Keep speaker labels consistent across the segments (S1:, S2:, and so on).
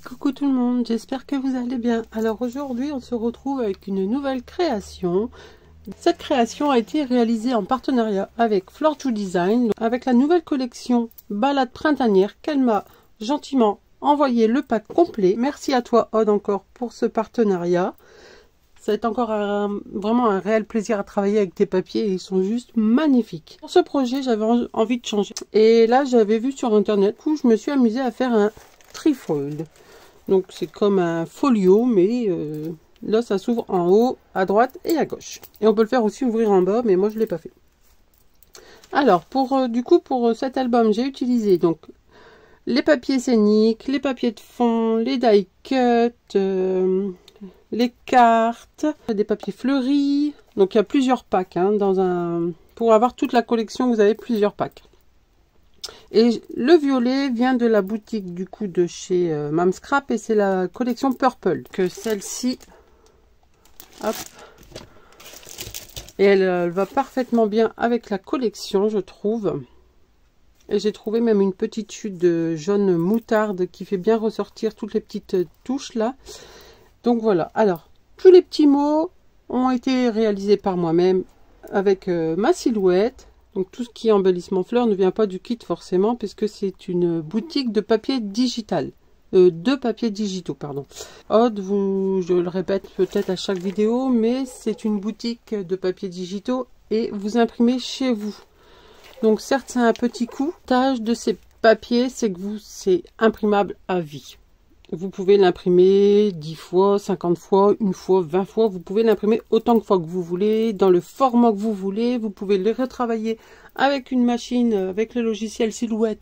S1: Coucou tout le monde, j'espère que vous allez bien. Alors aujourd'hui on se retrouve avec une nouvelle création. Cette création a été réalisée en partenariat avec Flore2 Design, avec la nouvelle collection Balade printanière qu'elle m'a gentiment envoyé le pack complet. Merci à toi Aude encore pour ce partenariat. Ça va être encore vraiment un réel plaisir à travailler avec tes papiers, ils sont juste magnifiques. Pour ce projet j'avais envie de changer. Et là j'avais vu sur internet, où je me suis amusée à faire un trifold. Donc c'est comme un folio, mais là ça s'ouvre en haut, à droite et à gauche. Et on peut le faire aussi ouvrir en bas, mais moi je ne l'ai pas fait. Alors du coup pour cet album j'ai utilisé donc les papiers scéniques, les papiers de fond, les die cut, les cartes, des papiers fleuris. Donc il y a plusieurs packs pour avoir toute la collection, vous avez plusieurs packs. Et le violet vient de la boutique du coup de chez Mam Scrap et c'est la collection Purple. Que celle-ci, hop, et elle va parfaitement bien avec la collection, je trouve. Et j'ai trouvé même une petite chute de jaune moutarde qui fait bien ressortir toutes les petites touches là. Donc voilà. Alors tous les petits mots ont été réalisés par moi-même avec ma silhouette. Donc tout ce qui est embellissement fleurs ne vient pas du kit forcément, puisque c'est une boutique de papier digital. De papiers digitaux, pardon. Aude, je le répète peut-être à chaque vidéo, mais c'est une boutique de papiers digitaux et vous imprimez chez vous. Donc certes c'est un petit coût. L'avantage de ces papiers, c'est que c'est imprimable à vie. Vous pouvez l'imprimer 10 fois, 50 fois, une fois, 20 fois. Vous pouvez l'imprimer autant de fois que vous voulez, dans le format que vous voulez. Vous pouvez le retravailler avec une machine, avec le logiciel Silhouette.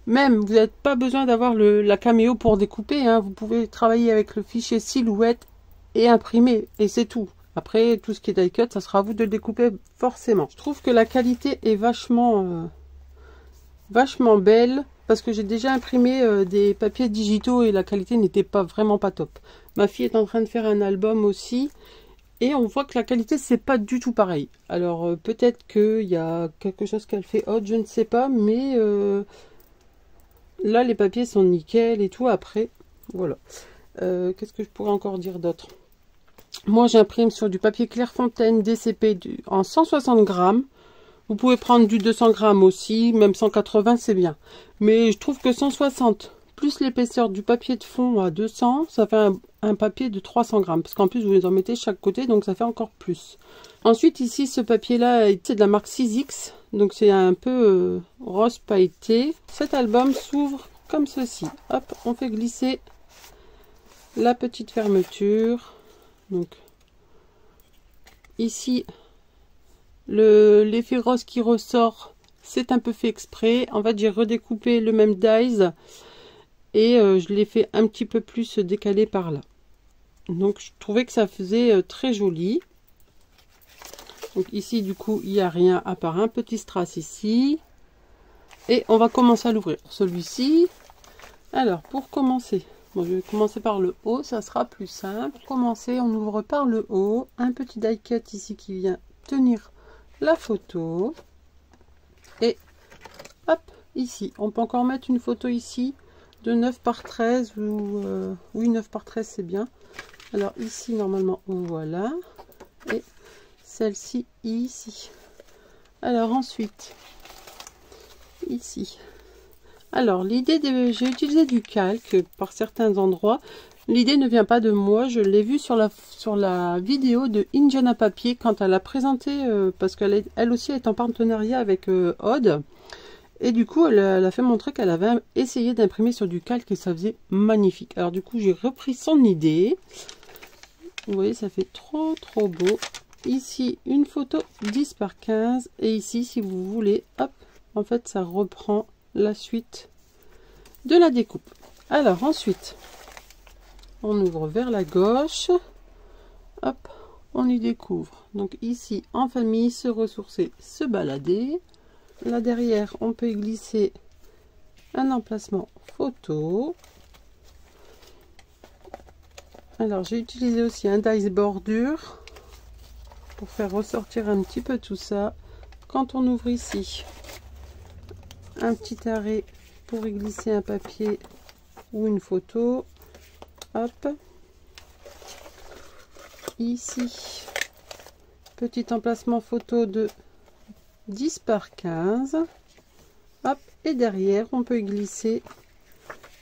S1: Même, vous n'avez pas besoin d'avoir la caméo pour découper. Vous pouvez travailler avec le fichier Silhouette et imprimer. Et c'est tout. Après, tout ce qui est die cut, ça sera à vous de le découper forcément. Je trouve que la qualité est vachement belle. Parce que j'ai déjà imprimé des papiers digitaux et la qualité n'était vraiment pas top. Ma fille est en train de faire un album aussi. Et on voit que la qualité, c'est pas du tout pareil. Alors peut-être qu'il y a quelque chose qu'elle fait autre, je ne sais pas. Mais là, les papiers sont nickel et tout. Après, voilà. Qu'est-ce que je pourrais encore dire d'autre? Moi, j'imprime sur du papier Clairefontaine DCP en 160 grammes. Vous pouvez prendre du 200 grammes aussi, même 180 c'est bien. Mais je trouve que 160 plus l'épaisseur du papier de fond à 200, ça fait un papier de 300 grammes. Parce qu'en plus vous les en mettez chaque côté, donc ça fait encore plus. Ensuite ici ce papier là, c'est de la marque 6X. Donc c'est un peu rose pailleté. Cet album s'ouvre comme ceci. Hop, on fait glisser la petite fermeture. Donc ici... l'effet rose qui ressort, c'est un peu fait exprès. En fait, j'ai redécoupé le même dies et je l'ai fait un petit peu plus décalé par là. Donc, je trouvais que ça faisait très joli. Donc ici, du coup, il n'y a rien à part un petit strass ici. Et on va commencer à l'ouvrir. Celui-ci, alors, pour commencer, bon, je vais commencer par le haut, ça sera plus simple. Pour commencer, on ouvre par le haut. Un petit die cut ici qui vient tenir la photo et hop, ici on peut encore mettre une photo ici de 9 par 13 ou oui 9 par 13 c'est bien. Alors ici normalement voilà, et celle-ci ici. Alors ensuite ici, alors l'idée j'ai utilisé du calque par certains endroits. L'idée ne vient pas de moi, je l'ai vu sur la vidéo de Indiana Papier quand elle a présenté, parce qu'elle aussi est en partenariat avec Aude. Et du coup, elle a fait montrer qu'elle avait essayé d'imprimer sur du calque et ça faisait magnifique. Alors du coup, j'ai repris son idée. Vous voyez, ça fait trop beau. Ici, une photo 10 par 15. Et ici, si vous voulez, hop, en fait, ça reprend la suite de la découpe. Alors ensuite... on ouvre vers la gauche, hop, on y découvre. Donc ici, en famille, se ressourcer, se balader. Là derrière, on peut y glisser un emplacement photo. Alors j'ai utilisé aussi un dies bordure pour faire ressortir un petit peu tout ça. Quand on ouvre ici, un petit arrêt pour y glisser un papier ou une photo. Hop. Ici, petit emplacement photo de 10 par 15. Hop. Et derrière, on peut y glisser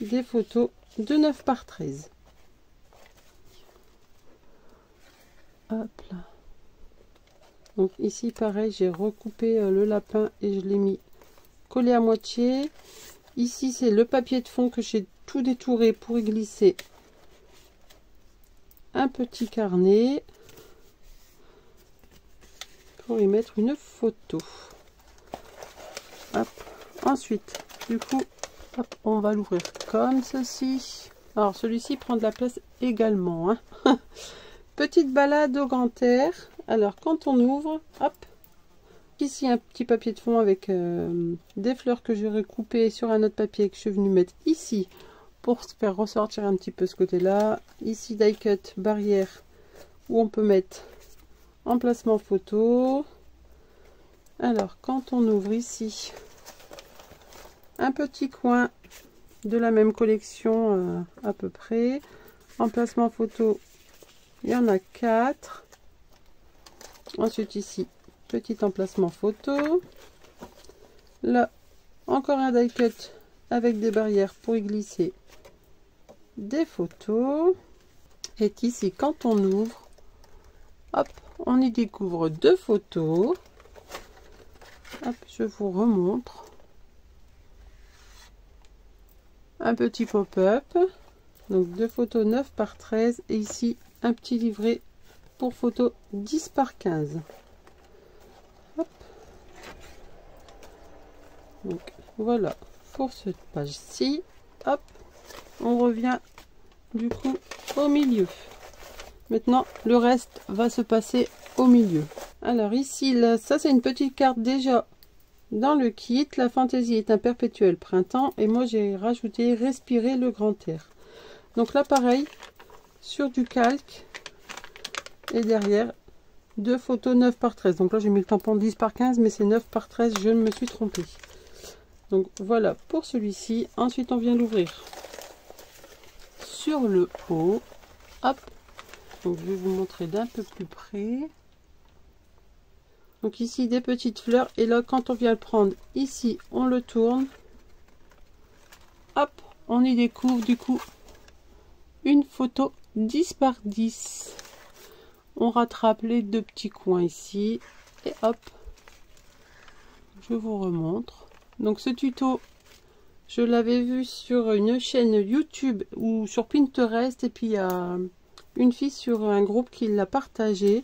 S1: des photos de 9 par 13. Hop là. Donc ici, pareil, j'ai recoupé le lapin et je l'ai mis collé à moitié. Ici, c'est le papier de fond que j'ai tout détouré pour y glisser un petit carnet pour y mettre une photo. Hop. Ensuite, du coup, hop, on va l'ouvrir comme ceci. Alors, celui-ci prend de la place également. Hein. Petite balade au grand air. Alors, quand on ouvre, hop, ici un petit papier de fond avec des fleurs que j'aurais coupées sur un autre papier que je suis venue mettre ici pour faire ressortir un petit peu ce côté-là. Ici, die cut barrière où on peut mettre emplacement photo. Alors, quand on ouvre ici, un petit coin de la même collection à peu près. Emplacement photo, il y en a 4. Ensuite ici, petit emplacement photo. Là, encore un die cut avec des barrières pour y glisser des photos. Et ici, quand on ouvre, hop, on y découvre 2 photos. Hop, je vous remontre. Un petit pop-up. Donc 2 photos 9 par 13. Et ici, un petit livret pour photos 10 par 15. Hop. Donc voilà pour cette page-ci. Hop, on revient du coup au milieu. Maintenant, le reste va se passer au milieu. Alors ici, là, ça c'est une petite carte déjà dans le kit. La fantaisie est un perpétuel printemps. Et moi, j'ai rajouté respirer le grand air. Donc là, pareil, sur du calque. Et derrière, 2 photos 9 par 13. Donc là, j'ai mis le tampon 10 par 15, mais c'est 9 par 13. Je me suis trompée. Donc voilà pour celui-ci. Ensuite, on vient l'ouvrir sur le haut. Hop. Donc je vais vous montrer d'un peu plus près. Donc ici, des petites fleurs. Et là, quand on vient le prendre ici, on le tourne. Hop. On y découvre du coup une photo 10 par 10. On rattrape les 2 petits coins ici. Et hop. Je vous remontre. Donc ce tuto, je l'avais vu sur une chaîne YouTube ou sur Pinterest. Et puis il y a une fille sur un groupe qui l'a partagé.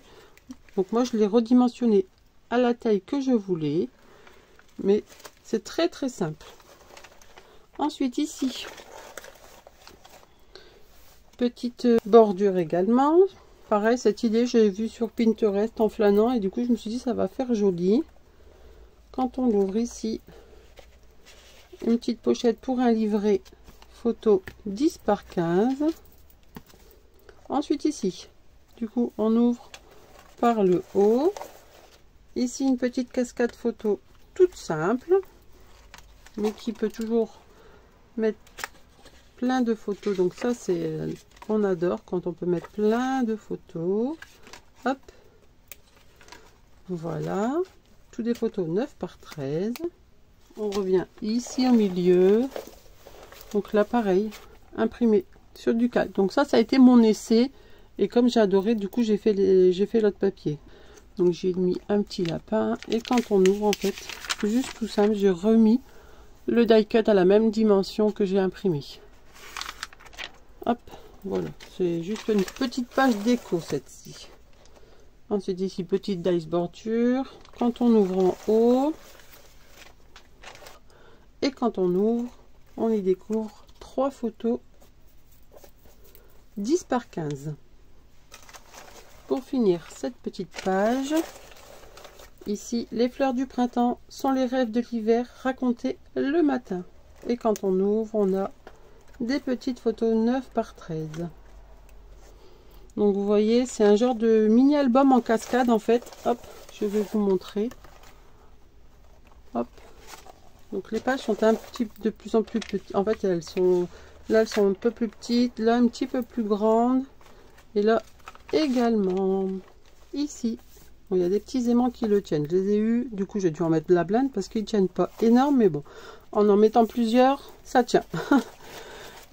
S1: Donc moi je l'ai redimensionné à la taille que je voulais. Mais c'est très très simple. Ensuite ici, petite bordure également. Pareil, cette idée j'ai vue sur Pinterest en flânant. Et du coup je me suis dit ça va faire joli. Quand on l'ouvre ici, une petite pochette pour un livret photo 10 par 15. Ensuite ici, du coup on ouvre par le haut. Ici une petite cascade photo toute simple, mais qui peut toujours mettre plein de photos. Donc ça c'est, on adore quand on peut mettre plein de photos. Hop, voilà, tout des photos 9 par 13. On revient ici au milieu. Donc là pareil, imprimé sur du calque. Donc ça a été mon essai. Et comme j'ai adoré, du coup j'ai fait l'autre papier. Donc j'ai mis un petit lapin. Et quand on ouvre, en fait, juste tout simple, j'ai remis le die cut à la même dimension que j'ai imprimé. Hop, voilà. C'est juste une petite page déco cette-ci. Ensuite ici, petite dice bordure. Quand on ouvre en haut, et quand on ouvre, on y découvre 3 photos 10 par 15. Pour finir cette petite page, ici, les fleurs du printemps sont les rêves de l'hiver racontés le matin. Et quand on ouvre, on a des petites photos 9 par 13. Donc vous voyez, c'est un genre de mini-album en cascade en fait. Hop, je vais vous montrer. Hop. Donc les pages sont un petit de plus en plus petites. En fait, elles sont Là, elles sont un peu plus petites. Là, un petit peu plus grandes. Et là, également. Ici. Bon, il y a des petits aimants qui le tiennent. Je les ai eus. Du coup, j'ai dû en mettre de la blinde parce qu'ils ne tiennent pas énorme. Mais bon, en mettant plusieurs, ça tient.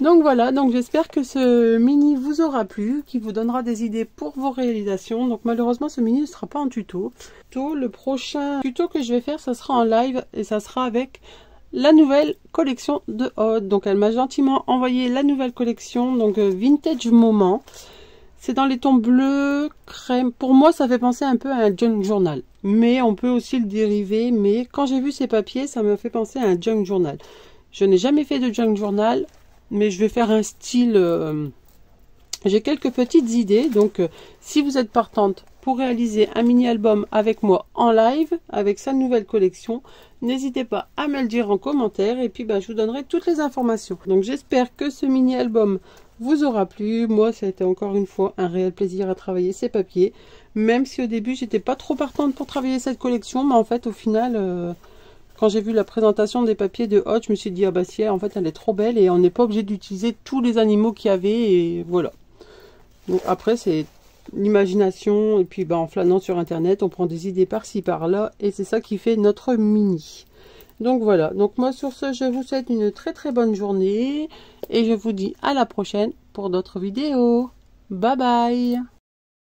S1: Donc voilà, donc j'espère que ce mini vous aura plu, qui vous donnera des idées pour vos réalisations. Donc malheureusement ce mini ne sera pas en tuto. Le prochain tuto que je vais faire, ça sera en live et ça sera avec la nouvelle collection de Aude. Donc elle m'a gentiment envoyé la nouvelle collection, donc Vintage Moment. C'est dans les tons bleu, crème. Pour moi ça fait penser un peu à un junk journal. Mais on peut aussi le dériver. Mais quand j'ai vu ces papiers, ça me fait penser à un junk journal. Je n'ai jamais fait de junk journal. Mais je vais faire un style, j'ai quelques petites idées, donc si vous êtes partante pour réaliser un mini album avec moi en live, avec sa nouvelle collection, n'hésitez pas à me le dire en commentaire, et puis je vous donnerai toutes les informations. Donc j'espère que ce mini album vous aura plu. Moi ça a été encore une fois un réel plaisir à travailler ces papiers, même si au début j'étais pas trop partante pour travailler cette collection, mais en fait au final... quand j'ai vu la présentation des papiers de Aude, je me suis dit, ah bah si, en fait, elle est trop belle et on n'est pas obligé d'utiliser tous les animaux qu'il y avait et voilà. Donc après, c'est l'imagination et puis en flânant sur Internet, on prend des idées par-ci, par-là et c'est ça qui fait notre mini. Donc voilà, donc moi sur ce, je vous souhaite une très très bonne journée et je vous dis à la prochaine pour d'autres vidéos. Bye bye!